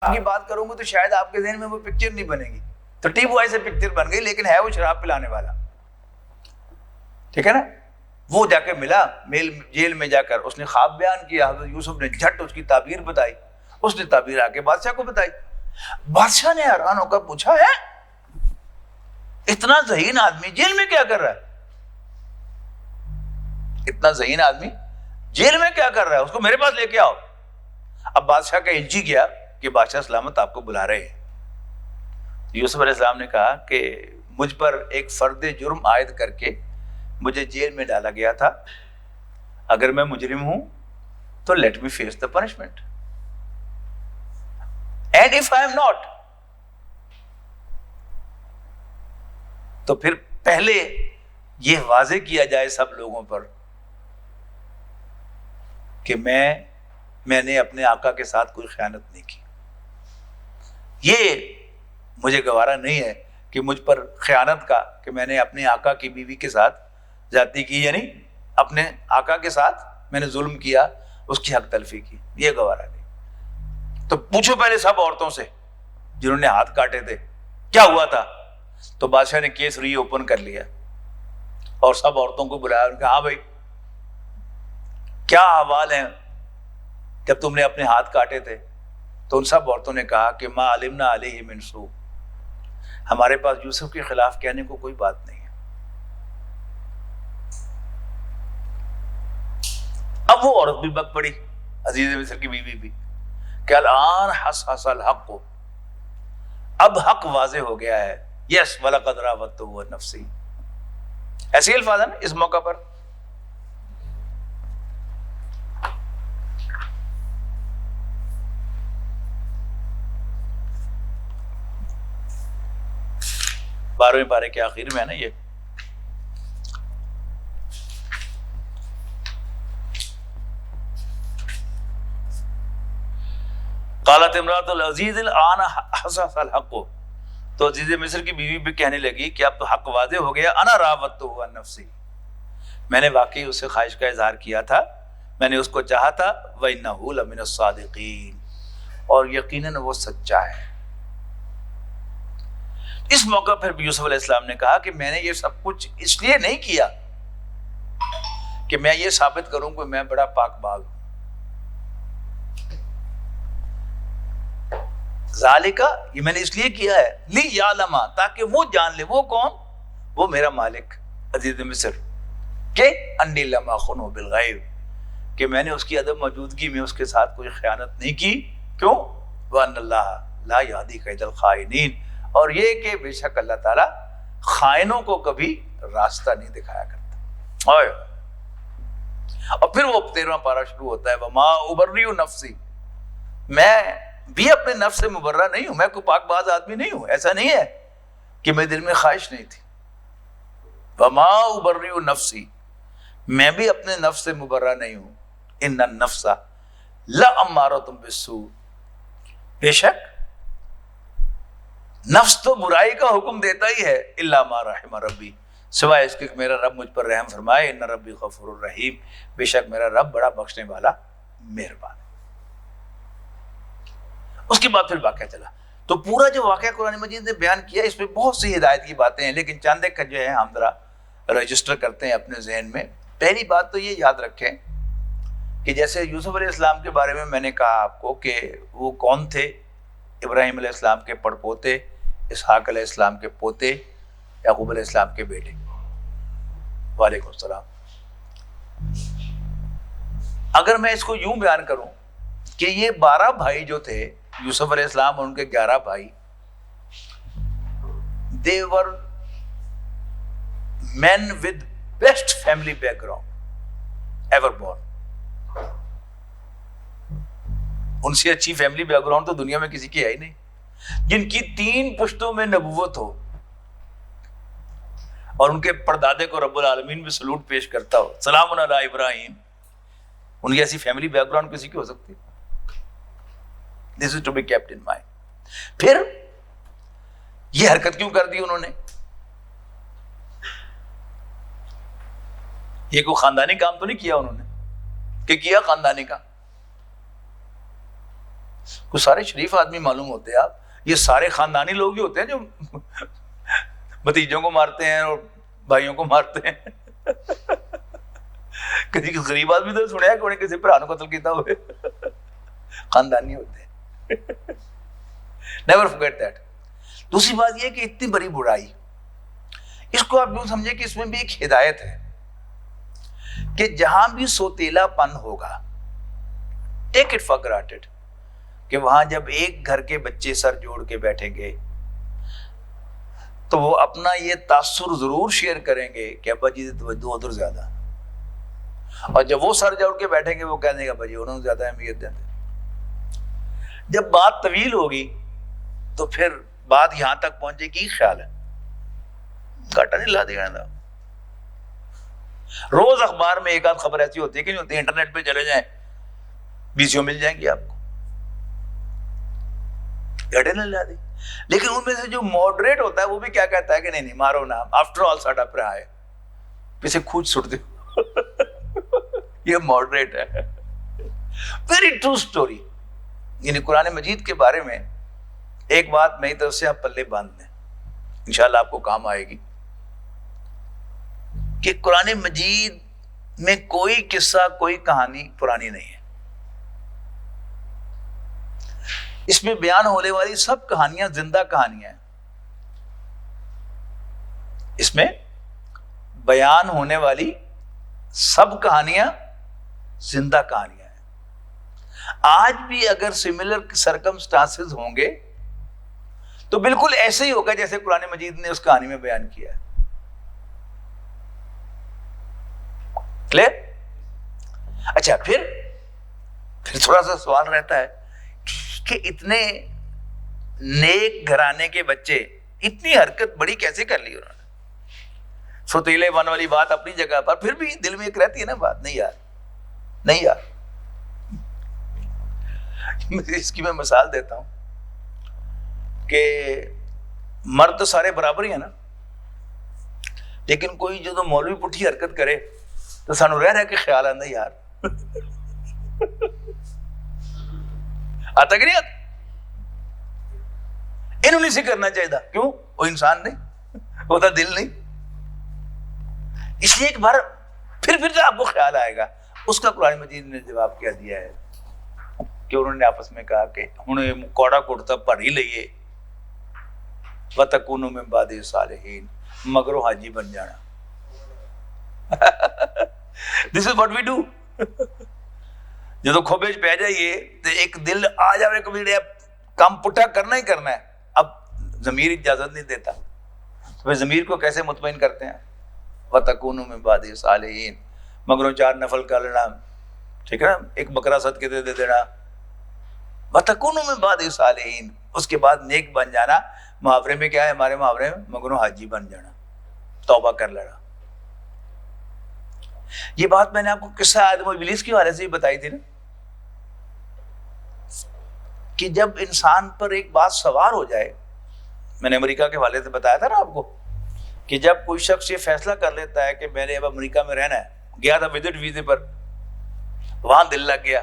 آپ کی بات کروں گا تو شاید آپ کے ذہن میں وہ پکچر نہیں بنے گی. تو ٹیپ وائی سے پکچر بن گئی، لیکن ہے وہ شراب پلانے والا. ٹھیک ہے نا. وہ جا کے ملا جیل میں جا کر اس نے خواب بیان کیا. حضرت یوسف نے جھٹ اس کی تعبیر بتائی. اس نے تعبیر آ کے بادشاہ کو بتائی. بادشاہ نے حیران ہو کر پوچھا ہے اتنا ذہین آدمی جیل میں کیا کر رہا ہے؟ اتنا ذہین آدمی جیل میں کیا کر رہا ہے؟ اس کو میرے پاس لے کے آؤ. اب بادشاہ کا الجی گیا کہ بادشاہ سلامت آپ کو بلا رہے ہیں. یوسف علیہ السلام نے کہا کہ مجھ پر ایک فرد جرم عائد کر کے مجھے جیل میں ڈالا گیا تھا. اگر میں مجرم ہوں تو let me face the punishment. And if I am not, تو پھر پہلے یہ واضح کیا جائے سب لوگوں پر کہ میں نے اپنے آقا کے ساتھ کوئی خیانت نہیں کی. یہ مجھے گوارا نہیں ہے کہ مجھ پر خیانت کا، کہ میں نے اپنے آقا کی بیوی کے ساتھ زیادتی کی، یعنی اپنے آقا کے ساتھ میں نے ظلم کیا، اس کی حق تلفی کی. یہ گوارا نہیں. تو پوچھو پہلے سب عورتوں سے جنہوں نے ہاتھ کاٹے تھے کیا ہوا تھا. تو بادشاہ نے کیس ری اوپن کر لیا اور سب عورتوں کو بلایا. ان کا ہاں بھائی کیا احوال ہیں جب تم نے اپنے ہاتھ کاٹے تھے؟ تو ان سب عورتوں نے کہا کہ ما علمنا علیہ من سوء، ہمارے پاس یوسف کے خلاف کہنے کو کوئی بات نہیں ہے. اب وہ عورت بھی بک پڑی، عزیز مصر کی بیوی بھی، کہ الان حصحص الحق، اب حق واضح ہو گیا ہے. یس وَلَقَدْ رَاوَدتُّهُ عَن نَفْسِهِ، ایسے الفاظ ہیں نا اس موقع پر. بارہویں پارے کے آخر میں ہے نا یہ. قالت امرأۃ العزیز الآن حصحص الحق، تو عزیز مصر کی بیوی بھی کہنے لگی کہ اب تو حق واضح ہو گیا. انا راودتہ عن نفسی، میں نے واقعی اس سے خواہش کا اظہار کیا تھا، میں نے اس کو چاہا تھا. وَإِنَّهُ لَمِنَ الصَّادِقِينَ، اور یقیناً وہ سچا ہے. اس موقع پر بھی یوسف علیہ السلام نے کہا کہ میں نے یہ سب کچھ اس لیے نہیں کیا کہ میں یہ ثابت کروں کہ میں بڑا پاک باز ہوں. ذالکہ، یہ میں نے اس لیے کیا ہے، لی یعلم، تاکہ وہ جان لے. وہ کون؟ وہ میرا مالک عزیز مصر، کہ انی لم اخنہ بالغیب، کہ میں نے اس کی عدم موجودگی میں اس کے ساتھ کوئی خیانت نہیں کی. کیوں؟ وان اللہ لا یہدی کید الخائنین، اور یہ کہ بے شک اللہ تعالیٰ خائنوں کو کبھی راستہ نہیں دکھایا کرتا. اور پھر وہ 13واں پارہ شروع ہوتا ہے وما ابرئ نفسی، میں بھی اپنے نفس سے مبرہ نہیں ہوں، میں کوئی پاک باز آدمی نہیں ہوں. ایسا نہیں ہے کہ میرے دل میں خواہش نہیں تھی. وما ابرئ نفسی، میں بھی اپنے نفس سے مبرہ نہیں ہوں. ان النفس لامارۃ بالسوء، بے شک نفس تو برائی کا حکم دیتا ہی ہے. الا ما رحم ربی، سوائے اس کے کہ میرا رب مجھ پر رحم فرمائے. ان ربی غفور الرحیم، بے شک میرا رب بڑا بخشنے والا مہربان. اس کے بعد پھر واقعہ چلا. تو پورا جو واقعہ قرآن مجید نے بیان کیا اس میں بہت سی ہدایت کی باتیں ہیں، لیکن چند ایک کا جو ہے ہم ذرا رجسٹر کرتے ہیں اپنے ذہن میں. پہلی بات تو یہ یاد رکھیں کہ جیسے یوسف علیہ السلام کے بارے میں نے کہا آپ کو کہ وہ کون تھے؟ ابراہیم علیہ السلام کے پڑپوتے، اسحاق علیہ السلام کے پوتے، یعقوب علیہ السلام کے بیٹے. وعلیکم السلام. اگر میں اس کو یوں بیان کروں کہ یہ 12 بھائی جو تھے، یوسف علیہ السلام اور ان کے 11 بھائی، they were men with best family background ever born. ان سے اچھی فیملی بیک گراؤنڈ تو دنیا میں کسی کی ہے ہی نہیں، جن کی 3 پشتوں میں نبوت ہو اور ان کے پردادے کو رب العالمین بھی سلوٹ پیش کرتا ہو، سلام علی ابراہیم. ان کی ایسی فیملی بیک گراؤنڈ کسی کی ہو سکتی؟ This is to be kept in mind. پھر یہ حرکت کیوں کر دی انہوں نے؟ یہ کوئی خاندانی کام تو نہیں کیا انہوں نے کہ کیا خاندانی کام؟ کچھ سارے شریف آدمی معلوم ہوتے ہیں آپ، یہ سارے خاندانی لوگ ہی ہوتے ہیں جو بھتیجوں کو مارتے ہیں اور بھائیوں کو مارتے ہیں. کسی غریب آدمی تو سنیا کہ انہیں کسی بھرا کو قتل کیتا ہوئے. خاندانی ہوتے ہیں. Never forget that. دوسری بات یہ کہ اتنی بڑی برائی، اس کو آپ یوں سمجھے کہ اس میں بھی ایک ہدایت ہے کہ جہاں بھی سوتیلا پن ہوگا، ٹیک اٹ فار گرانٹیڈ، کہ وہاں جب ایک گھر کے بچے سر جوڑ کے بیٹھیں گے تو وہ اپنا یہ تاثر ضرور شیئر کریں گے کہ ابا جی توجہ ادھر زیادہ، اور جب وہ سر جوڑ کے بیٹھیں گے وہ کہہ دیں گے ابا جی انہوں نے زیادہ اہمیت دیں. جب بات طویل ہوگی تو پھر بات یہاں تک پہنچے گی. خیال ہے گاٹا نہیں لا دیا تھا. روز اخبار میں ایک آدھ خبر ایسی ہوتی ہے کہ نہیں ہوتی، انٹرنیٹ پہ چلے جائیں ویڈیو مل جائیں گی آپ کو. گاٹے نہیں لا دی. لیکن ان میں سے جو ماڈریٹ ہوتا ہے وہ بھی کیا کہتا ہے کہ نہیں مارو نا، آفٹر آل ساڈا بھرا ہے، پیچھے کھوج سٹ دو. یہ ماڈریٹ ہے. Very true story. یعنی قرآن مجید کے بارے میں ایک بات میری طرف سے آپ پلے باندھ دیں، انشاءاللہ آپ کو کام آئے گی، کہ قرآن مجید میں کوئی قصہ کوئی کہانی پرانی نہیں ہے. اس میں بیان ہونے والی سب کہانیاں زندہ کہانیاں ہیں. اس میں بیان ہونے والی سب کہانیاں زندہ کہانیاں ہیں. آج بھی اگر سملر سرکمسٹانسز ہوں گے تو بالکل ایسے ہی ہوگا جیسے قرآن مجید نے اس کہانی میں بیان کیا ہے. کلیئر؟ اچھا، پھر تھوڑا سا سوال رہتا ہے کہ اتنے نیک گھرانے کے بچے اتنی حرکت بڑی کیسے کر لی انہوں نے؟ سوتیلے بن والی بات اپنی جگہ پر، پھر بھی دل میں ایک رہتی ہے نا بات، نہیں یار. اس کی میں مثال دیتا ہوں کہ مرد تو سارے برابر ہی ہیں نا، لیکن کوئی جو مولوی پٹھی حرکت کرے تو سانو رہ کے خیال آتا یار آتا کہ نہیں آتا؟ انہوں نہیں سے کرنا چاہیے. کیوں؟ وہ انسان نہیں ہوتا، دل نہیں. اس لیے ایک بار پھر آپ کو خیال آئے گا. اس کا قرآن مجید نے جواب کیا دیا ہے کہ انہوں نے آپس میں کہا کہ ہن کوڑا کڑتا پڑھ ہی لئیے، وَتَكُونُوا مِن بَعْدِ صَالِحِينَ، مگروں حاجی بن جانا. This is what we do. جدو کھوبے پہ جائیے تو ایک دل آ جائے کبھی کام پٹا کرنا ہی کرنا ہے. اب ضمیر اجازت نہیں دیتا تو پھر ضمیر کو کیسے مطمئن کرتے ہیں؟ وَتَكُونُوا مِن بَعْدِ صَالِحِينَ، مگروں 4 نفل کر لینا، ٹھیک ہے نا، ایک بکرا صدقے دے دینا. وَتَكُونُوا مِن بَعْدِ صَالِحِينَ، اس کے بعد نیک بن جانا. محاورے میں کیا ہے ہمارے محاورے میں؟ مگروں حاجی بن جانا، توبہ کر لینا. یہ بات میں نے آپ کو قصہ آدم و ابلیس کے حوالے سے بھی بتائی تھی نا، کہ جب انسان پر ایک بات سوار ہو جائے، میں نے امریکہ کے حوالے سے بتایا تھا نا آپ کو، کہ جب کوئی شخص یہ فیصلہ کر لیتا ہے کہ میں نے اب امریکہ میں رہنا ہے، گیا تھا وزٹ ویزے پر، وہاں دل لگ گیا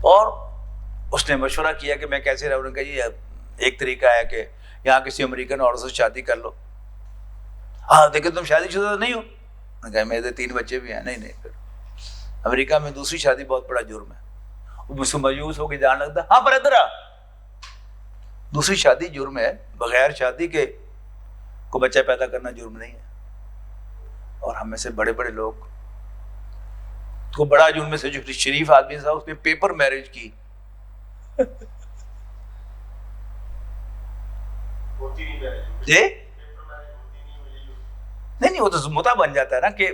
اور اس نے مشورہ کیا کہ میں کیسے رہوں گا. جی ایک طریقہ ہے کہ یہاں کسی امریکن عورت سے شادی کر لو. ہاں دیکھیں تم شادی شدہ نہیں ہو؟ میں کہا میرے 3 بچے بھی ہیں. نہیں پھر امریکہ میں دوسری شادی بہت بڑا جرم ہے. وہ مجھ سے مایوس ہو کے جان لگتا، ہاں پر ادھر آ، دوسری شادی جرم ہے، بغیر شادی کے کو بچہ پیدا کرنا جرم نہیں ہے. اور ہم میں سے بڑے بڑے لوگ کو بڑا جرم میں سے جو شریف آدمی تھا اس نے پیپر میرج کی. جی نہیں وہ تو متا بن جاتا ہے نا کہ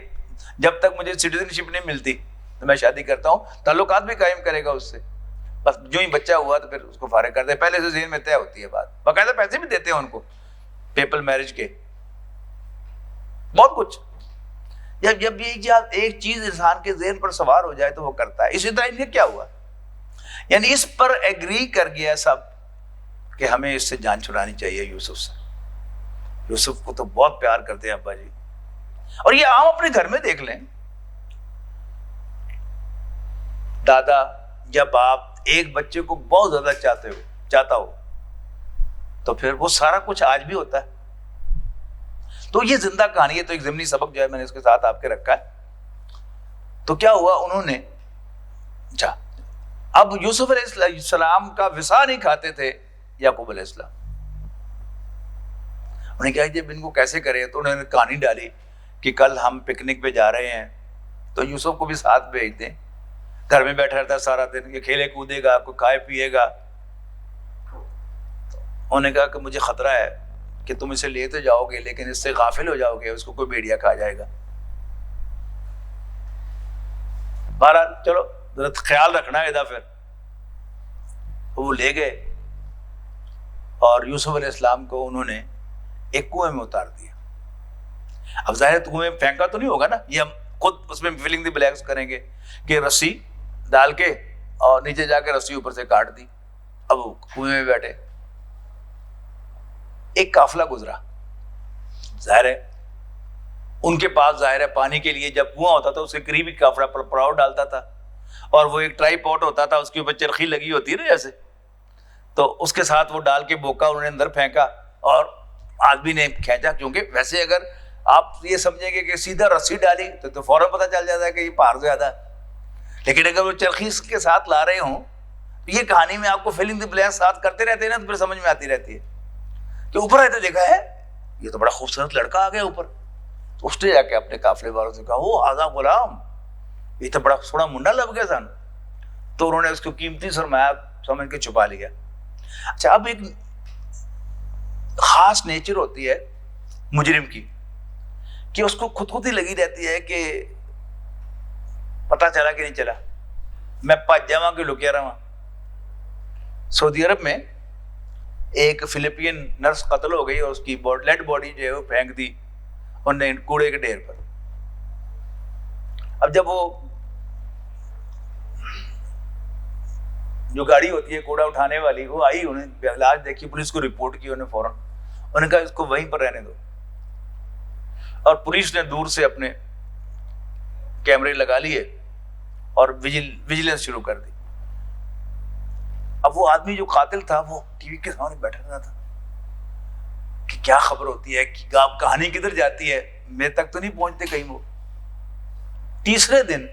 جب تک مجھے سٹیزن شپ نہیں ملتی تو میں شادی کرتا ہوں، تعلقات بھی قائم کرے گا اس سے، بس جو ہی بچہ ہوا تو پھر اس کو فارغ کر دے. پہلے سے ذہن میں طے ہوتی ہے بات، باقاعدہ پیسے بھی دیتے ہیں ان کو پیپر میرج کے، بہت کچھ. جب یہ ایک چیز انسان کے ذہن پر سوار ہو جائے تو وہ کرتا ہے. اسی طرح ان کا کیا ہوا، یعنی اس پر ایگری کر گیا سب کہ ہمیں اس سے جان چھڑانی چاہیے یوسف سے. یوسف کو تو بہت پیار کرتے ہیں ابا جی. اور یہ عام اپنے گھر میں دیکھ لیں، دادا جب آپ ایک بچے کو بہت زیادہ چاہتا ہو تو پھر وہ سارا کچھ آج بھی ہوتا ہے. تو یہ زندہ کہانی ہے. تو ایک ضمنی سبق جو ہے میں نے اس کے ساتھ آپ کے رکھا ہے. تو کیا ہوا, انہوں نے اچھا اب یوسف علیہ السلام کا وصا نہیں کھاتے تھے یعقوب علیہ السلام. انہوں نے کہا جب ان کو کیسے کرے, تو انہوں نے کہانی ڈالی کہ کل ہم پکنک پہ جا رہے ہیں تو یوسف کو بھی ساتھ بھیج دیں. گھر میں بیٹھا رہتا ہے سارا دن, یہ کھیلے کودے گا, کوئی کھائے پیے گا. انہوں نے کہا کہ مجھے خطرہ ہے کہ تم اسے لے تو جاؤ گے لیکن اس سے غافل ہو جاؤ گے, اس کو کوئی بھیڑیا کھا جائے گا. بہرحال چلو ذرا خیال رکھنا ہے. پھر وہ لے گئے اور یوسف علیہ السلام کو انہوں نے ایک کنویں میں اتار دیا. اب ظاہر کنویں میں پھینکا تو نہیں ہوگا نا, یہ ہم خود اس میں فلنگ دی بلیکس کریں گے کہ رسی ڈال کے اور نیچے جا کے رسی اوپر سے کاٹ دی. اب وہ کنویں میں بیٹھے, ایک قافلہ گزرا. ظاہر ہے ان کے پاس ظاہر ہے پانی کے لیے جب کنواں ہوتا تھا اس کے قریب ہی قافلہ پڑاؤ ڈالتا تھا, اور وہ ایک ٹرائی پاٹ ہوتا تھا, اس کے اوپر چرخی لگی ہوتی ہے نا جیسے, تو اس کے ساتھ وہ ڈال کے بوکا انہوں نے اندر پھینکا اور آدمی نے کھینچا. کیونکہ ویسے اگر آپ یہ سمجھیں گے کہ سیدھا رسی ڈالی تو فوراً پتہ چل جاتا ہے کہ یہ پار زیادہ ہے, لیکن اگر وہ چرخی کے ساتھ لا رہے ہوں تو یہ کہانی میں آپ کو فلنگ دی بلیکس ساتھ کرتے رہتے ہیں نا, تو پھر سمجھ میں آتی رہتی ہے کہ اوپر آئے تو دیکھا ہے یہ تو بڑا خوبصورت لڑکا آ گیا اوپر. تو اس نے جا کے اپنے قافلے والوں سے کہا او آزا غلام, یہ تو بڑا سونا منڈا لگ گیا سن. تو انہوں نے اس کو قیمتی سرمایہ سمجھ کے چھپا لیا. اچھا اب ایک خاص نیچر ہوتی ہے مجرم کی کہ اس کو خود ہی لگی رہتی ہے کہ پتا چلا کہ نہیں چلا, میں پج جاواں کہ لکیا رہا. سعودی عرب میں ایک فلپین نرس قتل ہو گئی اور اس کی ڈیڈ باڈی جو ہے وہ پھینک دی انہوں نے کوڑے کے ڈھیر پر. اب جب وہ جو گاڑی ہوتی ہے کوڑا اٹھانے والی وہ آئی, انہیں علاج دیکھی, پولیس کو رپورٹ کی, انہیں فوراً انہوں نے کہا اس کو وہیں پر رہنے دو. اور پولیس نے دور سے اپنے کیمرے لگا لیے اور ویجیلنس شروع کر دی. اب وہ آدمی جو قاتل تھا وہ ٹی وی کے سامنے بیٹھا رہا تھا کہ کیا خبر ہوتی ہے, کہانی کدھر جاتی ہے, میرے تک تو نہیں پہنچتے کہیں. وہ تیسرے دن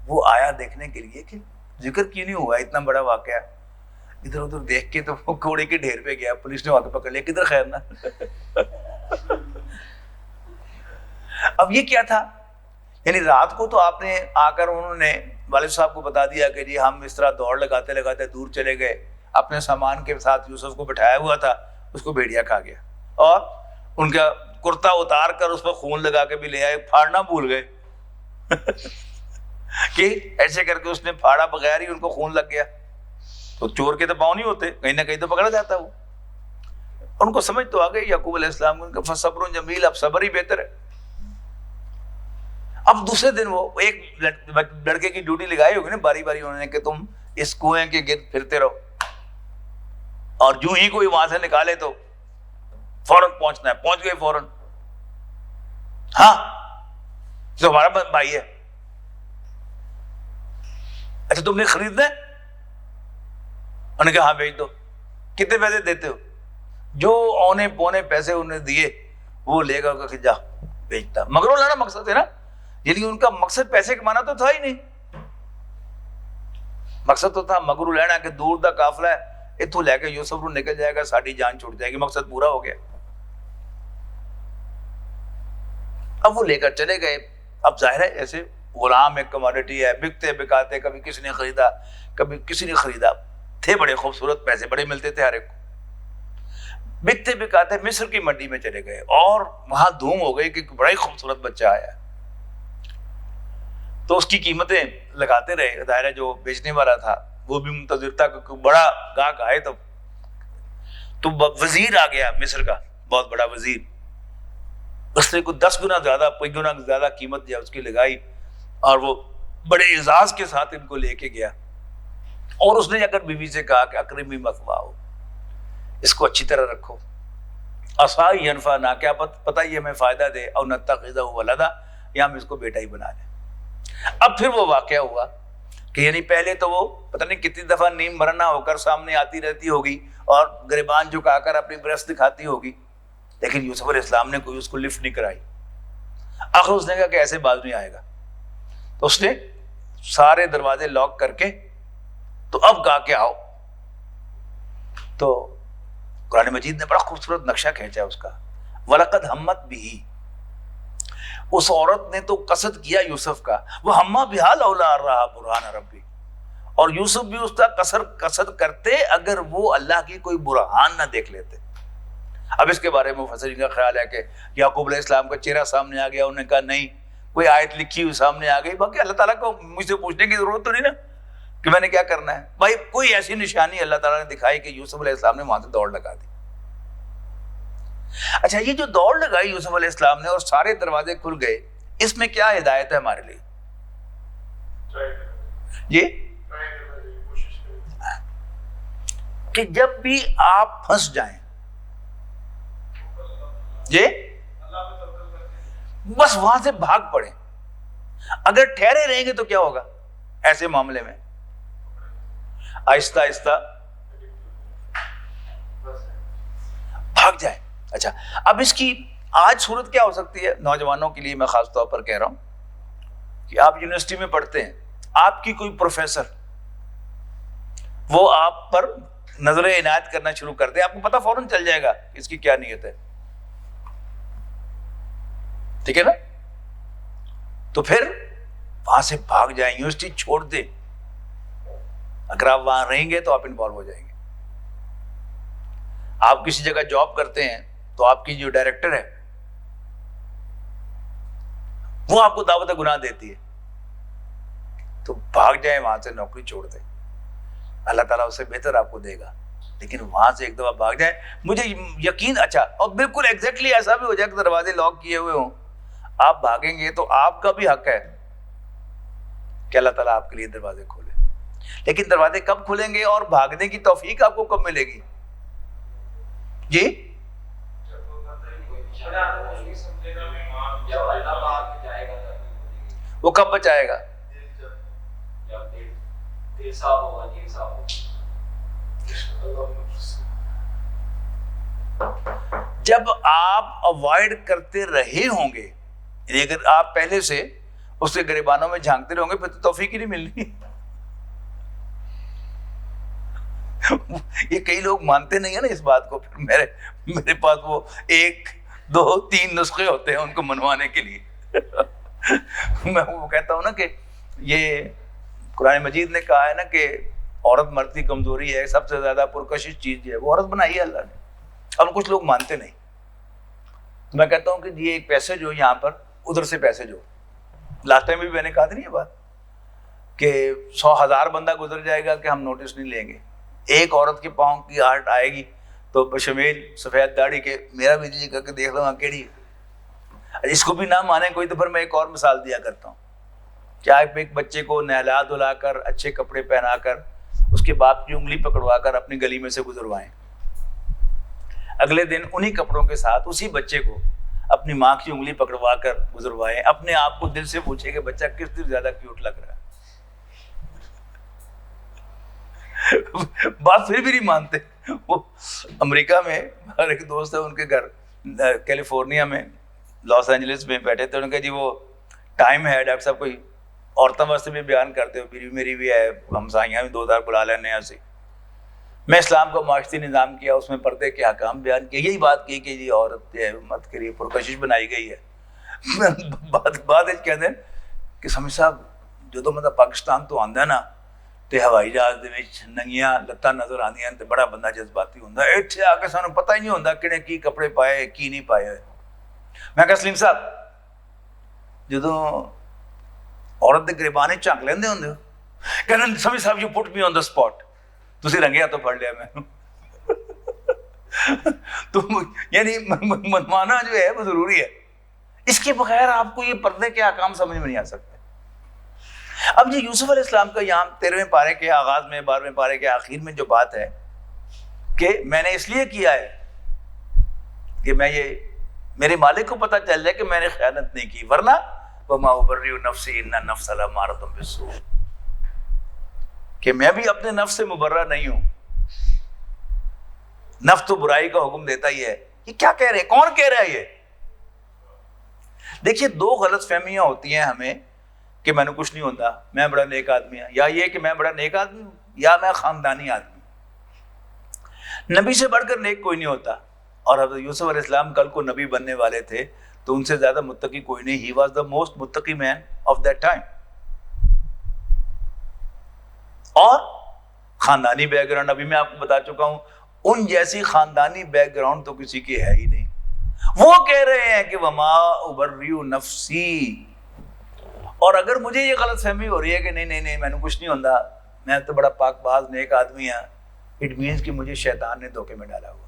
وہ آیا دیکھنے کے لیے کہ ذکر کیوں نہیں ہوا اتنا بڑا واقعہ. ادھر ادھر دیکھ کے تو وہ کوڑے کے ڈھیر پہ گیا, پولیس نے وہاں پہ پکڑ لیا, کدھر خیر نہ. اب یہ کیا تھا, یعنی رات کو تو آپ نے آ کر انہوں نے والد صاحب کو بتا دیا کہ جی ہم اس طرح دوڑ لگاتے لگاتے دور چلے گئے, اپنے سامان کے ساتھ یوسف کو بٹھایا ہوا تھا, اس کو بھیڑیا کھا گیا, اور ان کا کرتا اتار کر اس پر خون لگا کے بھی لے آئے, پھاڑنا بھول گئے کہ ایسے کر کے اس نے پھاڑا بغیر ہی ان کو خون لگ گیا. تو چور کے تو پاؤں نہیں ہوتے, کہیں نہ کہیں تو پکڑا جاتا. وہ ان کو سمجھ تو آ گئی یعقوب علیہ السلام کو, فصبر جمیل, اب صبر ہی بہتر ہے. اب دوسرے دن وہ ایک لڑکے کی ڈیوٹی لگائی ہوگی نا باری باری انہوں نے کہ تم اس کنویں کے گرد پھرتے رہو, اور جو ہی کوئی وہاں سے نکالے تو فوراً پہنچنا ہے. پہنچ گئے فوراً, ہاں تو ہمارا بھائی ہے, اچھا تم نے خریدنا ہے, انہوں نے کہا ہاں بھیج دو. کتنے پیسے دیتے ہو؟ جو اونے پونے پیسے انہوں نے دیے وہ لے گا کہ جا بیچتا. مگر وہ لانا مقصد ہے نا, یعنی ان کا مقصد پیسے کمانا تو تھا ہی نہیں, مقصد تو تھا مگرو لینا کہ دور دا قافلہ ہے اتو لے کے یوسف رو نکل جائے گا, ساری جان چھوٹ جائے گی, مقصد پورا ہو گیا. اب وہ لے کر چلے گئے. اب ظاہر ہے ایسے غلام ایک کموڈٹی ہے, بکتے بکاتے, کبھی کسی نے خریدا کبھی کسی نے خریدا, تھے بڑے خوبصورت, پیسے بڑے ملتے تھے ہر ایک کو. بکتے بکاتے مصر کی منڈی میں چلے گئے اور وہاں دھوم ہو گئی کہ بڑا ہی خوبصورت بچہ آیا. تو اس کی قیمتیں لگاتے رہے. ظاہر ہے جو بیچنے والا تھا وہ بھی منتظر تھا کہ بڑا گاہک آئے. تو وزیر آ گیا مصر کا, بہت بڑا وزیر, اس نے کوئی 10 گنا زیادہ, 5 گنا زیادہ قیمت جو اس کی لگائی, اور وہ بڑے اعزاز کے ساتھ ان کو لے کے گیا. اور اس نے جا کر بیوی سے کہا کہ اکرمی مثواہ, اس کو اچھی طرح رکھو, عصای ینفعنا, کیا پتہ یہ ہمیں فائدہ دے, اور نتخذہ ولدا, یا ہم اس کو بیٹا ہی بنا لیں. اب پھر وہ واقعہ ہوا کہ یعنی پہلے تو وہ پتہ نہیں کتنی دفعہ نیم مرنا ہو کر سامنے آتی رہتی ہوگی اور گریبان جھکا کر اپنی برس دکھاتی ہوگی، لیکن یوسف علیہ السلام نے کوئی اس کو لفٹ نہیں کرائی. آخر اس نے کہا کہ ایسے باز نہیں آئے گا، تو اس نے سارے دروازے لاک کر کے تو اب کہا کہ آؤ. تو قرآن مجید نے بڑا خوبصورت نقشہ کھینچا اس کا. وَلَقَدْ ہمت بھی، اس عورت نے تو قصد کیا یوسف کا، وہ ہمہ بہا لولا رہا برہان ربی، اور یوسف بھی اس کا قصد کرتے اگر وہ اللہ کی کوئی برہان نہ دیکھ لیتے. اب اس کے بارے میں مفسرین کا خیال ہے کہ یعقوب علیہ السلام کا چہرہ سامنے آ گیا، انہوں نے کہا نہیں، کوئی آیت لکھی ہوئی سامنے آ گئی. باقی اللہ تعالیٰ کو مجھ سے پوچھنے کی ضرورت تو نہیں نا کہ میں نے کیا کرنا ہے. بھائی کوئی ایسی نشانی اللہ تعالیٰ نے دکھائی کہ یوسف علیہ السلام نے وہاں سے دوڑ لگا دی. اچھا، یہ جو دوڑ لگائی یوسف علیہ السلام نے اور سارے دروازے کھل گئے، اس میں کیا ہدایت ہے ہمارے لیے؟ یہ کہ جب بھی آپ پھنس جائیں بس وہاں سے بھاگ پڑیں. اگر ٹھہرے رہیں گے تو کیا ہوگا ایسے معاملے میں؟ آہستہ آہستہ بھاگ جائیں. اچھا، اب اس کی آج صورت کیا ہو سکتی ہے نوجوانوں کے لیے؟ میں خاص طور پر کہہ رہا ہوں کہ آپ یونیورسٹی میں پڑھتے ہیں، آپ کی کوئی پروفیسر وہ آپ پر نظر عنایت کرنا شروع کر دے، آپ کو پتہ فوراً چل جائے گا اس کی کیا نیت ہے. ٹھیک ہے نا؟ تو پھر وہاں سے بھاگ جائیں، یونیورسٹی چھوڑ دیں. اگر آپ وہاں رہیں گے تو آپ انوالو ہو جائیں گے. آپ کسی جگہ جاب کرتے ہیں تو آپ کی جو ڈائریکٹر ہے وہ آپ کو دعوت گناہ دیتی ہے، تو بھاگ جائیں وہاں سے، نوکری چھوڑ دیں. اللہ تعالیٰ اس سے بہتر آپ کو دے گا، لیکن وہاں سے ایک دفعہ بھاگ جائیں. مجھے یقین، اچھا، اور بالکل ایگزیکٹلی ایسا بھی ہو جائے کہ دروازے لاک کیے ہوئے ہوں، آپ بھاگیں گے تو آپ کا بھی حق ہے کہ اللہ تعالیٰ آپ کے لیے دروازے کھولے. لیکن دروازے کب کھلیں گے اور بھاگنے کی توفیق آپ کو کب ملے گی؟ جی، وہ کب بچائے گا؟ جب آپ اوائڈ کرتے رہے ہوں گے. اگر آپ پہلے سے اس کے گریبانوں میں جھانکتے رہو گے پھر تو توفیق ہی نہیں ملنی. یہ کئی لوگ مانتے نہیں ہیں نا اس بات کو. پھر میرے پاس وہ 1 2 3 نسخے ہوتے ہیں ان کو منوانے کے لیے. میں وہ کہتا ہوں نا کہ یہ قرآن مجید نے کہا ہے نا کہ عورت مرد کی کمزوری ہے، سب سے زیادہ پرکشش چیز جو ہے وہ عورت بنائی ہے اللہ نے. اب کچھ لوگ مانتے نہیں. میں کہتا ہوں کہ یہ ایک پیسے جو یہاں پر ادھر سے پیسے جو لاسٹ ٹائم بھی میں نے کہا تھا نہیں یہ بات کہ 100,000 بندہ گزر جائے گا کہ ہم نوٹس نہیں لیں گے. ایک عورت کے پاؤں کی آہٹ آئے گی تو بشمیل سفید داڑھی کے میرا بھی جی کر کے دیکھ لو کیڑی ہے. اس کو بھی نہ مانے کوئی تو پھر میں ایک اور مثال دیا کرتا ہوں کہ آپ ایک بچے کو نہلا دھلا کر اچھے کپڑے پہنا کر اس کے باپ کی انگلی پکڑوا کر اپنی گلی میں سے گزروائیں. اگلے دن انہی کپڑوں کے ساتھ اسی بچے کو اپنی ماں کی انگلی پکڑوا کر گزروائیں. اپنے آپ کو دل سے پوچھے کہ بچہ کس دن زیادہ کیوٹ لگ رہا ہے. بات پھر بھی نہیں مانتے. وہ امریکہ میں ہر ایک دوست ہے ان کے گھر کیلیفورنیا میں لاس اینجلس میں بیٹھے تھے. انہوں نے کہا جی وہ ٹائم ہے ڈاکٹر صاحب کوئی عورتوں واسطے بھی بیان کرتے ہو، بیوی میری بھی ہے، ہمسائیاں بھی 2 بلا لینے ایسے. میں اسلام کا معاشرتی نظام کیا، اس میں پردے کے احکام بیان کیے، یہی بات کی کہ جی عورت مت کے لیے پرکشش بنائی گئی ہے. بعد کہتے ہیں کہ سمی صاحب جو مطلب پاکستان تو آندا نا تے ہوائی جہاز دے وچ ننگیاں لتاں نظر آندیاں تے بڑا بندہ جذباتی ہوندا ہے. ایتھے آ کے سانوں پتہ ہی نہیں ہوندا کنے کی کپڑے پائے کی نہیں پائے ہوئے. میں کہا سلیم صاحب جدوں عورت دے گریبانے جھانک لیندے ہوندے ہو، کہنا سمی صاحب you put me on the spot, تسی رنگے ہاتھوں پڑھ لیا میں. تو یعنی منوانا جو ہے وہ ضروری ہے. اس کے بغیر آپ کو یہ پردے کے احکام سمجھ میں نہیں آ سکتے. اب یہ یوسف علیہ السلام کا یہاں 13ویں پارے کے آغاز میں 12ویں پارے کے آخر میں جو بات ہے کہ میں نے اس لیے کیا ہے کہ میں یہ میرے مالک کو پتہ چل جائے کہ میں نے خیانت نہیں کی، ورنہ وما ابرئ نفسی ان النفس لامارۃ بالسوء. کہ میں بھی اپنے نفس سے مبرہ نہیں ہوں. نفس تو برائی کا حکم دیتا ہی ہے. یہ کیا کہہ رہے ہیں؟ کون کہہ رہا ہے یہ؟ دیکھیے دو غلط فہمیاں ہوتی ہیں ہمیں کہ میں نے کچھ نہیں ہوتا، میں بڑا نیک آدمی ہوں، یا یہ کہ میں بڑا نیک آدمی ہوں، یا میں خاندانی آدمی ہوں. نبی سے بڑھ کر نیک کوئی نہیں ہوتا. اور حضرت یوسف علیہ السلام کل کو نبی بننے والے تھے تو ان سے زیادہ متقی کوئی نہیں. ہی واز دا موسٹ متقی مین آف دیٹ ٹائم. اور خاندانی بیک گراؤنڈ ابھی میں آپ کو بتا چکا ہوں، ان جیسی خاندانی بیک گراؤنڈ تو کسی کی ہے ہی نہیں. وہ کہہ رہے ہیں کہ وما ابرئ نفسی. اور اگر مجھے یہ غلط فہمی ہو رہی ہے کہ نہیں میں نے کچھ نہیں ہوتا، میں تو بڑا پاک باز نیک آدمی ہوں، اٹ مینس کہ مجھے شیطان نے دھوکے میں ڈالا ہوا.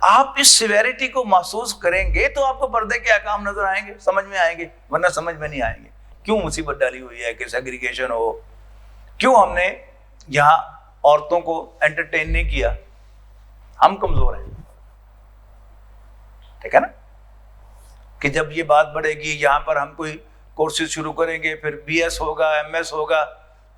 آپ اس سیویرٹی کو محسوس کریں گے تو آپ کو پردے کے احکام نظر آئیں گے، سمجھ میں آئیں گے، ورنہ سمجھ میں نہیں آئیں گے. کیوں مصیبت ڈالی ہوئی ہے کہ سیگریگیشن ہو، کیوں ہم نے یہاں عورتوں کو انٹرٹین نہیں کیا. ہم کمزور ہیں، ٹھیک ہے نا؟ کہ جب یہ بات بڑھے گی، یہاں پر ہم کوئی کورسز شروع کریں گے، پھر بی ایس ہوگا، ایم ایس ہوگا،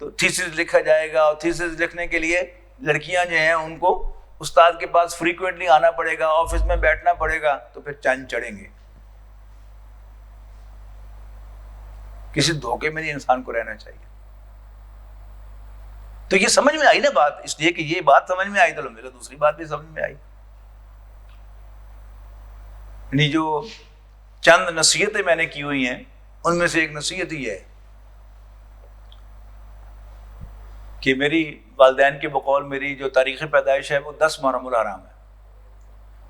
تو تھیسس لکھا جائے گا، اور تھیسس لکھنے کے لیے لڑکیاں جو ہیں ان کو استاد کے پاس فریکوینٹلی آنا پڑے گا، آفس میں بیٹھنا پڑے گا، تو پھر چاند چڑھیں گے. کسی دھوکے میں نہیں انسان کو رہنا چاہیے. تو یہ سمجھ میں آئی نا بات؟ اس لیے کہ یہ بات سمجھ میں آئی تو میرا دوسری بات بھی سمجھ میں آئی. یعنی جو چند نصیحتیں میں نے کی ہوئی ہیں ان میں سے ایک نصیحت یہ ہے کہ میری والدین کے بقول میری جو تاریخ پیدائش ہے وہ 10 محرم الحرام ہے.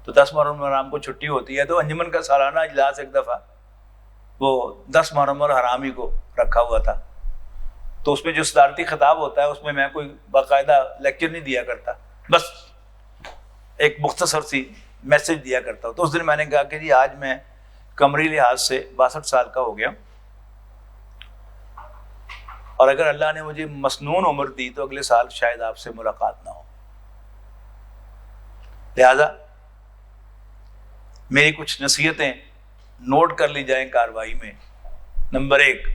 تو 10 محرم الحرام کو چھٹی ہوتی ہے تو انجمن کا سالانہ اجلاس ایک دفعہ وہ 10 محرم الحرام ہی کو رکھا ہوا تھا. تو اس میں جو صدارتی خطاب ہوتا ہے اس میں میں کوئی باقاعدہ لیکچر نہیں دیا کرتا، بس ایک مختصر سی میسج دیا کرتا ہوں. تو اس دن میں نے کہا کہ جی آج میں قمری لحاظ سے 62 سال کا ہو گیا، اور اگر اللہ نے مجھے مسنون عمر دی تو اگلے سال شاید آپ سے ملاقات نہ ہو. لہذا میری کچھ نصیحتیں نوٹ کر لی جائیں کاروائی میں. نمبر 1،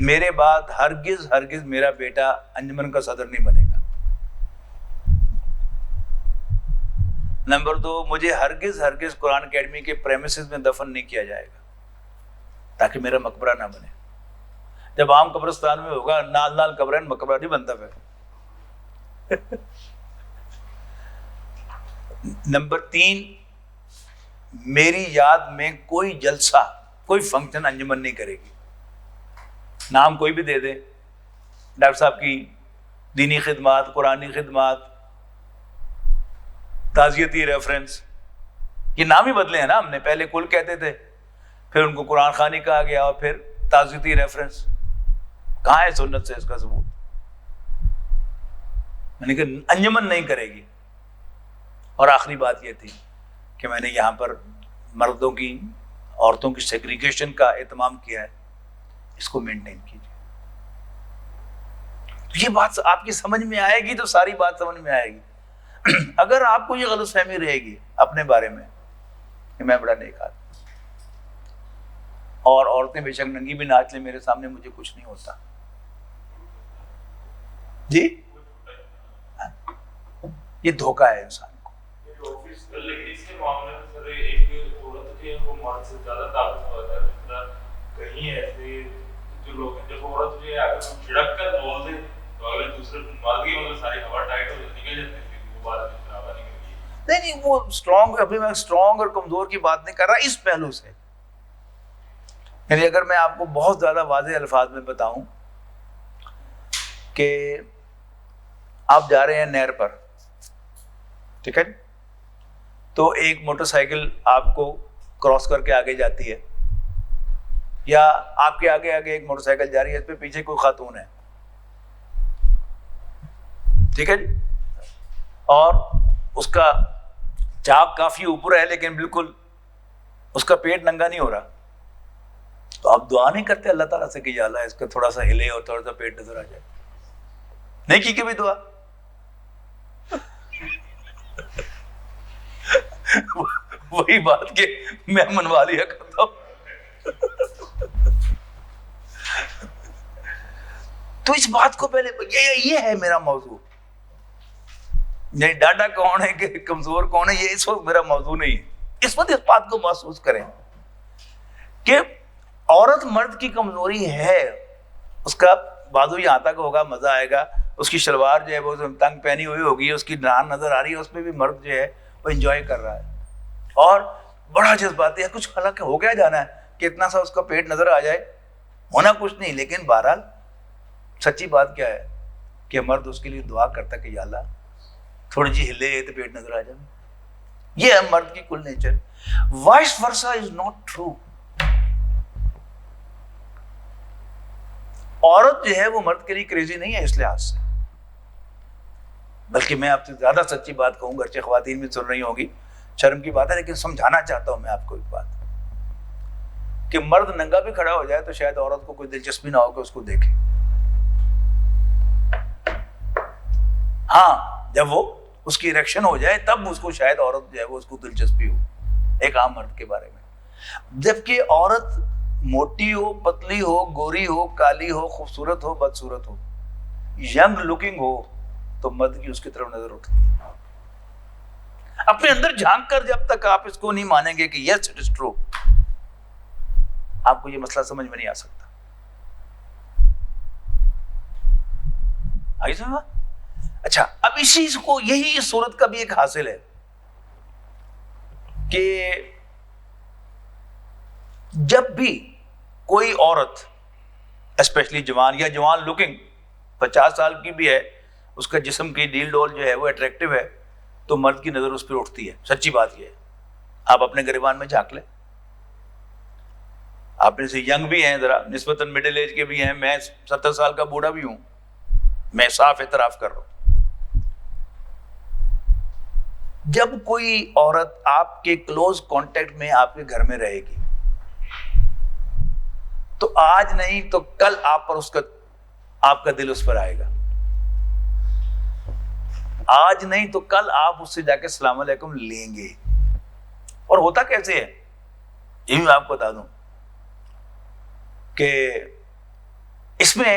میرے بعد ہرگز میرا بیٹا انجمن کا صدر نہیں بنے گا. نمبر 2، مجھے ہرگز قرآن اکیڈمی کے پریمیسز میں دفن نہیں کیا جائے گا تاکہ میرا مقبرہ نہ بنے. جب عام قبرستان میں ہوگا نال قبرین، مقبرہ نہیں بنتا پھر. نمبر 3، میری یاد میں کوئی جلسہ، کوئی فنکشن انجمن نہیں کرے گی. نام کوئی بھی دے دے، ڈاکٹر صاحب کی دینی خدمات، قرآنی خدمات، تعزیتی ریفرنس، یہ نام ہی بدلے ہیں نا ہم نے. پہلے کل کہتے تھے، پھر ان کو قرآن خوانی کہا گیا، اور پھر تعزیتی ریفرنس. کہاں ہے سنت سے اس کا ثبوت؟ میں نے کہا انجمن نہیں کرے گی. اور آخری بات یہ تھی کہ میں نے یہاں پر مردوں کی عورتوں کی سیگریگیشن کا اہتمام کیا ہے، اس کو مینٹین کیجیے. یہ بات آپ کی سمجھ میں آئے گی تو ساری بات سمجھ میں آئے گی. اگر آپ کو یہ غلط فہمی رہے گی اپنے بارے میں کہ میں بڑا نیک آدمی اور عورتیں بے شک ننگی بھی ناچ لیں میرے سامنے، مجھے کچھ نہیں ہوتا، جی یہ دھوکہ ہے انسان کو. کہیں ایسے جو لوگ جب عورت جو ہے چھڑک کر بول دے تو اگلے دوسرے مرد کی مطلب ساری ہوا ٹائٹ ہو جاتی ہے، وہ بات خراب نہیں وہ اسٹرانگ، ابھی میں اسٹرانگ اور کمزور کی بات نہیں کر رہا اس پہلو سے. یعنی اگر میں آپ کو بہت زیادہ واضح الفاظ میں بتاؤں کہ آپ جا رہے ہیں نہر پر، ٹھیک ہے، تو ایک موٹر سائیکل آپ کو کراس کر کے آگے جاتی ہے، یا آپ کے آگے ایک موٹر سائیکل جا رہی ہے، اس پہ پیچھے کوئی خاتون ہے، ٹھیک ہے جی، اور اس کا چاک کافی اوپر ہے لیکن بالکل اس کا پیٹ ننگا نہیں ہو رہا. تو آپ دعا نہیں کرتے اللہ تعالیٰ سے کہ یا اللہ اس کا تھوڑا سا ہلے اور تھوڑا سا پیٹ نظر آ جائے؟ نہیں کی کبھی دعا؟ وہی بات کہ میں منوا لیا کرتا ہوں. تو اس بات کو پہلے یہ ہے میرا موضوع. یعنی ڈاڈا کون ہے کہ کمزور کون ہے، یہ اس وقت میرا موضوع نہیں ہے. اس وقت اس بات کو محسوس کریں کہ عورت مرد کی کمزوری ہے. اس کا بازو یہاں تک ہوگا، مزہ آئے گا. اس کی شلوار جو ہے وہ تنگ پہنی ہوئی ہوگی، اس کی ڈان نظر آ رہی ہے، اس پہ بھی مرد جو ہے وہ انجوائے کر رہا ہے اور بڑا جذباتی ہے. کچھ حالانکہ ہو گیا جانا ہے کہ اتنا سا اس کا پیٹ نظر آ جائے، ہونا کچھ نہیں. لیکن بہرحال سچی بات کیا ہے کہ مرد اس کے لیے دعا کرتا کہ یا اللہ تھوڑی جی ہلے تو پیٹ نظر آ جائے. یہ ہے مرد کی کل nature. Vice versa is not true. عورت جو ہے وہ مرد کے لیے کریزی نہیں ہے اس لحاظ سے، بلکہ میں آپ سے زیادہ سچی بات کہوں، گرچہ خواتین بھی سن رہی ہوں گی، شرم کی بات ہے لیکن سمجھانا چاہتا ہوں میں آپ کو ایک بات کہ مرد ننگا بھی کھڑا ہو جائے تو شاید عورت کو کوئی دلچسپی نہ ہو کہ اس کو دیکھے. ہاں جب وہ اس کی اریکشن ہو جائے تب اس کو شاید عورت جو ہے وہ اس کو دلچسپی ہو، ایک عام مرد کے بارے میں. جبکہ عورت موٹی ہو، پتلی ہو، گوری ہو، کالی ہو، خوبصورت ہو، بدصورت ہو، ینگ لکنگ ہو، تو مرد کی اس کی طرف نظر اٹھتی ہے. اپنے اندر جھانک کر جب تک آپ اس کو نہیں مانیں گے کہ یس اٹ از ٹرو، آپ کو یہ مسئلہ سمجھ میں نہیں آ سکتا. آئی سمجھ؟ اچھا، اب اسی کو یہی اس صورت کا بھی ایک حاصل ہے کہ جب بھی کوئی عورت اسپیشلی جوان یا جوان لکنگ 50 سال کی بھی ہے، اس کا جسم کی ڈیل ڈول جو ہے وہ اٹریکٹیو ہے، تو مرد کی نظر اس پہ اٹھتی ہے. سچی بات یہ ہے. آپ اپنے گریبان میں جھانک لیں. آپ میں سے ینگ بھی ہیں، ذرا نسبتاً مڈل ایج کے بھی ہیں، میں 70 سال کا بوڑھا بھی ہوں، میں صاف اعتراف کر رہا ہوں. جب کوئی عورت آپ کے کلوز کانٹیکٹ میں آپ کے گھر میں رہے گی تو آج نہیں تو کل آپ کا دل اس پر آئے گا. آج نہیں تو کل آپ اس سے جا کے السلام علیکم لیں گے. اور ہوتا کیسے ہے یہ بھی میں آپ کو بتا دوں کہ اس میں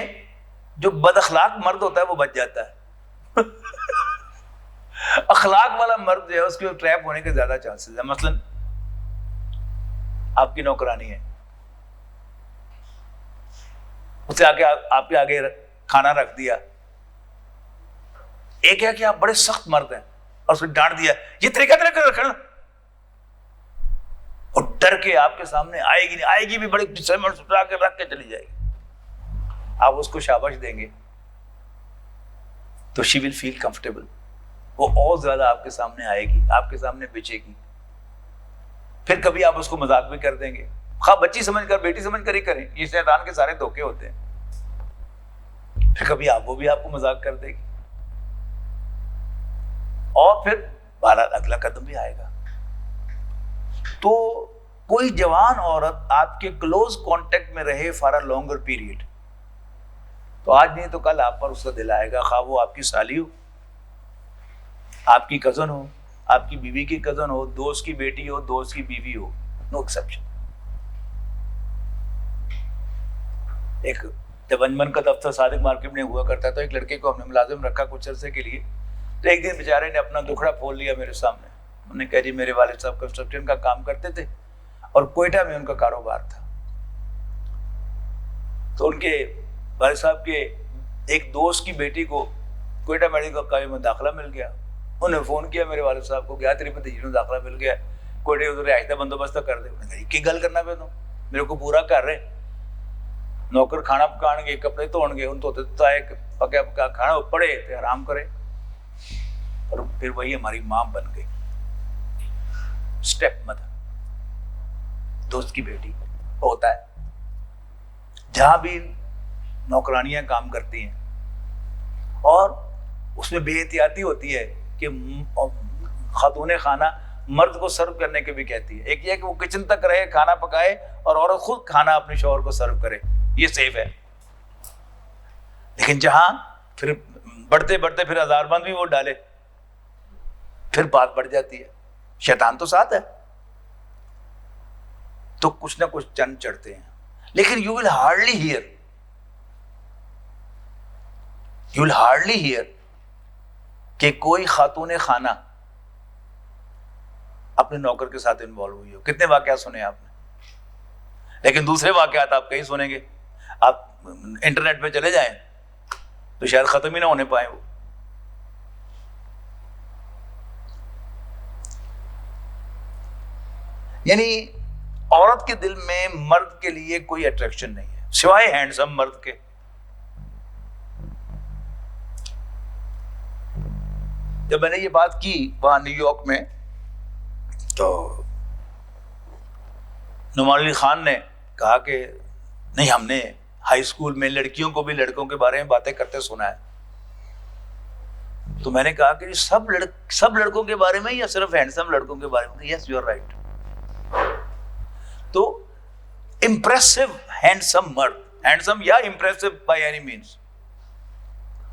جو بد اخلاق مرد ہوتا ہے وہ بچ جاتا ہے. اخلاق والا مرد جو ہے اس کے ٹریپ ہونے کے زیادہ چانسز ہیں. مثلا آپ کی نوکرانی ہے، اسے آگے آپ کے آگے کھانا رکھ دیا. ایک ہے کہ آپ بڑے سخت مرد ہیں اور اسے ڈانٹ دیا یہ طریقہ رکھنا، اور ڈر کے آپ کے سامنے آئے گی بھی بڑے سٹرا کے رکھ کے چلی جائے گی. آپ اس کو شاباش دیں گے تو شی ول فیل کمفرٹیبل. وہ اور زیادہ آپ کے سامنے آئے گی، آپ کے سامنے بچے گی. پھر کبھی آپ اس کو مذاق بھی کر دیں گے، خواہ بچی سمجھ کر بیٹی سمجھ کر ہی کریں، یہ شیطان کے سارے دھوکے ہوتے ہیں. پھر کبھی وہ بھی آپ کو مذاق کر دے گی، اور پھر بہرحال اگلا قدم بھی آئے گا. تو کوئی جوان عورت آپ کے کلوز کانٹیکٹ میں رہے فار اے لانگر پیریڈ تو آج نہیں تو کل آپ پر اس کا دل آئے گا. خواہ وہ آپ کی سالی ہو، آپ کی کزن ہو، آپ کی بیوی کی کزن ہو، دوست کی بیٹی ہو، دوست کی بیوی ہو، نو ایکسیپشن. ایک جب انجمن کا دفتر صادق مارکیٹ میں ہوا کرتا تھا، ایک لڑکے کو ہم نے ملازم رکھا کچھ عرصے کے لیے. تو ایک دن بیچارے نے اپنا دکھڑا کھول لیا میرے سامنے. انہوں نے کہا جی میرے والد صاحب کنسٹرکشن کا کام کرتے تھے اور کوئٹہ میں ان کا کاروبار تھا. تو ان کے والد صاحب کے ایک دوست کی بیٹی کو کوئٹہ میڈیکل کالج میں داخلہ مل گیا. انہوں نے فون کیا میرے والد صاحب کو کہ تیری بھتیجی کو داخلہ مل گیا، کوئٹہ ادھر رہائش کا بندوبست کر دے. انہوں نے کہا کی گل کرنا پہ تو میرے کو پورا کر رہے، نوکر کھانا پکان گے، کپڑے دھون گے، ان دھوتے پکا پکا کھانا پڑے تو آرام کرے. اور پھر وہی ہماری ماں بن گئی، اسٹیپ مدر، دوست کی بیٹی. ہوتا ہے جہاں بھی نوکرانیاں کام کرتی ہیں اور اس میں بے احتیاطی ہوتی ہے کہ خاتون خانہ مرد کو سرو کرنے کے بھی کہتی ہے. ایک یہ کہ وہ کچن تک رہے، کھانا پکائے اور عورت خود کھانا اپنے شوہر کو سرو کرے، یہ سیف ہے. لیکن جہاں پھر بڑھتے بڑھتے پھر ہزار بند بھی وہ ڈالے، پھر بات بڑھ جاتی ہے. شیطان تو ساتھ ہے تو کچھ نہ کچھ چند چڑھتے ہیں. لیکن you will hardly hear you will hardly hear کہ کوئی خاتون خانہ اپنے نوکر کے ساتھ انوالو ہوئی ہو. کتنے واقعات سنے آپ نے؟ لیکن دوسرے واقعات آپ کہیں سنیں گے. آپ انٹرنیٹ پہ چلے جائیں تو شاید ختم ہی نہ ہونے پائیں وہ. یعنی عورت کے دل میں مرد کے لیے کوئی اٹریکشن نہیں ہے سوائے ہینڈسم مرد کے. جب میں نے یہ بات کی وہاں نیو یارک میں تو نعمان علی خان نے کہا کہ نہیں، ہم نے ہائی اسکول میں لڑکیوں کو بھی لڑکوں کے بارے میں باتیں کرتے سنا ہے. تو میں نے کہا کہ سب لڑکوں کے بارے میں یا صرف ہینڈسم لڑکوں کے بارے میں؟ Yes you are right. تو امپریسو ہینڈسم مرد، ہینڈسم یا امپریسو بائی اینی مینس،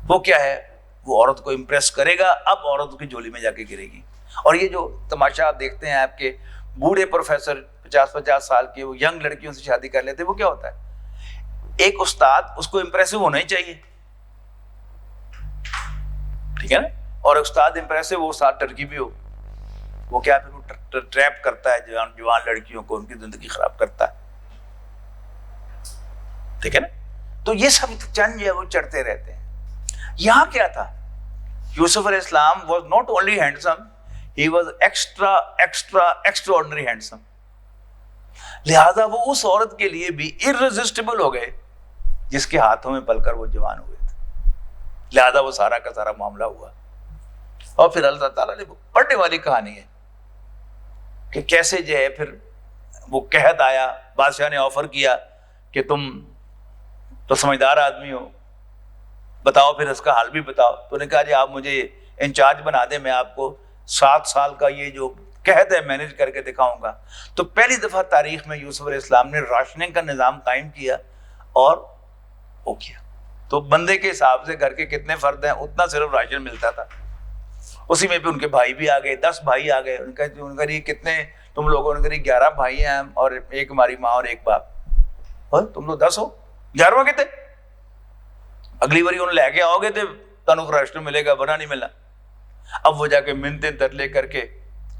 وہ کیا ہے؟ وہ عورت کو امپریس کرے گا. اب عورت کی جھولی میں جا کے گرے گی. اور یہ جو تماشا آپ دیکھتے ہیں آپ کے بوڑھے پروفیسر 50 سال کے وہ ینگ لڑکیوں سے شادی کر لیتے، وہ کیا ہوتا ہے؟ ایک استاد اس کو امپریسو ہونا ہی چاہیے، ٹھیک ہے نا. اور استاد امپریسو وہ استاد ٹرکی بھی ہو، وہ کیا پھر وہ ٹریپ کرتا ہے جوان لڑکیوں کو، ان کی زندگی خراب کرتا ہے، ٹھیک ہے نا. تو یہ سب چند جو ہے وہ چڑھتے رہتے ہیں. یہاں کیا تھا؟ یوسف علیہ السلام was not only handsome, he was extra ordinary handsome. لہذا وہ اس عورت کے لیے بھی ارریزسٹیبل ہو گئے جس کے ہاتھوں میں پل کر وہ جوان ہوئے تھے. لہذا وہ سارا کا سارا معاملہ ہوا. اور پھر اللہ تعالیٰ نے پڑھنے والی کہانی ہے کہ کیسے جو ہے پھر وہ قحط آیا، بادشاہ نے آفر کیا کہ تم تو سمجھدار آدمی ہو، بتاؤ پھر اس کا حل بھی بتاؤ. تو نے کہا جی آپ مجھے انچارج بنا دیں، میں آپ کو 7 سال کا یہ جو قحط ہے مینیج کر کے دکھاؤں گا. تو پہلی دفعہ تاریخ میں یوسف علیہ السلام نے راشننگ کا نظام قائم کیا اور وہ کیا. تو بندے کے حساب سے گھر کے کتنے فرد ہیں اتنا صرف راشن ملتا تھا. اسی میں پہ ان کے بھائی بھی آ گئے، 10 بھائی آ گئے. ان کا یہ کتنے تم لوگوں نے کہا 11 بھائی ہیں اور ایک ہماری ماں اور ایک باپ. اور تم لوگ 10 ہو، 11واں کتنے؟ اگلی باری انہوں لے کے آؤ گے تو تنوع راشن ملے گا، ورنہ نہیں ملنا. اب وہ جا کے منتیں ترلے کر کے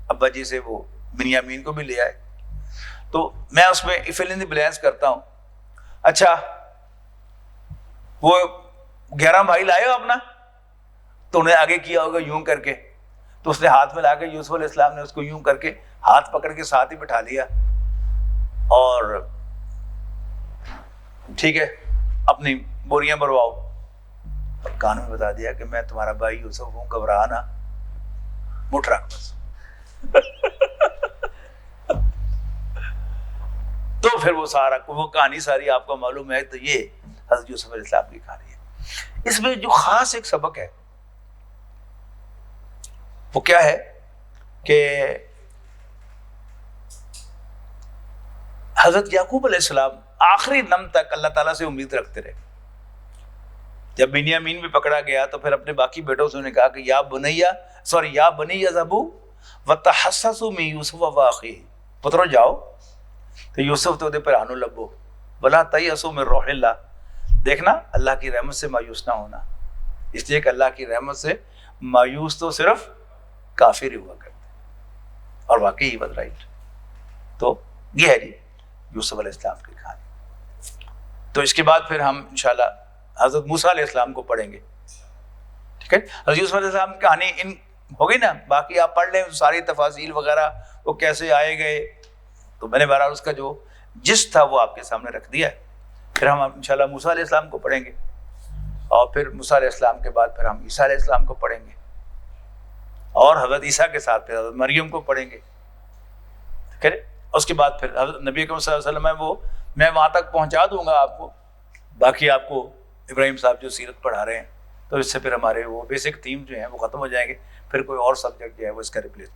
ابا جی سے وہ بنیامین کو بھی لے آئے. تو میں اس میں فل ان دی بلینکس کرتا ہوں. اچھا وہ 11 بھائی لائے ہو اپنا، تو انہیں آگے کیا ہوگا یوں کر کے. تو اس نے ہاتھ میں لا کے یوسف علیہ السلام نے اس کو یوں کر کے ہاتھ پکڑ کے ساتھ ہی بٹھا لیا اور ٹھیک ہے اپنی بوریاں بھرواؤ. اور کان میں بتا دیا کہ میں تمہارا بھائی یوسف ہوں، گھبرا نہ، مٹھ رکھ بس. تو پھر وہ سارا وہ کہانی ساری آپ کو معلوم ہے. تو یہ حضرت یوسف علیہ السلام کی کہانی ہے. اس میں جو خاص ایک سبق ہے وہ کیا ہے کہ حضرت یعقوب علیہ السلام آخری دم تک اللہ تعالیٰ سے امید رکھتے رہے. جب بنیامین بھی پکڑا گیا تو پھر اپنے باقی بیٹوں سے انہوں نے کہا کہ یا بنی یذهبوا وتحسسوا من یوسف واخیہ، پترو جاؤ تو یوسف تو پر آنو لبو ولا تیأسوا من روح اللہ. دیکھنا اللہ کی رحمت سے مایوس نہ ہونا، اس لیے کہ اللہ کی رحمت سے مایوس تو صرف کافر ہی ہوا کرتے. اور واقعی ہی بات رائٹ. تو یہ ہے جی یوسف علیہ السلام کی کہانی. تو اس کے بعد پھر ہم انشاءاللہ حضرت موسیٰ علیہ السلام کو پڑھیں گے. ٹھیک ہے، حضرت یوسف علیہ السلام کی کہانی ان ہو گئی نا. باقی آپ پڑھ لیں ساری تفاصیل وغیرہ وہ کیسے آئے گئے. تو میں نے بہرحال اس کا جو جس تھا وہ آپ کے سامنے رکھ دیا ہے. پھر ہم انشاءاللہ موسیٰ علیہ السلام کو پڑھیں گے اور پھر موسیٰ علیہ السلام کے بعد پھر ہم عیسیٰ علیہ السلام کو پڑھیں گے اور حضرت عیسیٰ کے ساتھ پھر حضرت مریم کو پڑھیں گے. ٹھیک ہے، اس کے بعد پھر حضرت نبی اکرم صلی اللہ علیہ وسلم ہے وہ میں وہاں تک پہنچا دوں گا آپ کو. باقی آپ کو ابراہیم صاحب جو سیرت پڑھا رہے ہیں تو اس سے پھر ہمارے وہ بیسک تھیم جو ہیں وہ ختم ہو جائیں گے. پھر کوئی اور سبجیکٹ جو ہے وہ اس کا ریپلیسمنٹ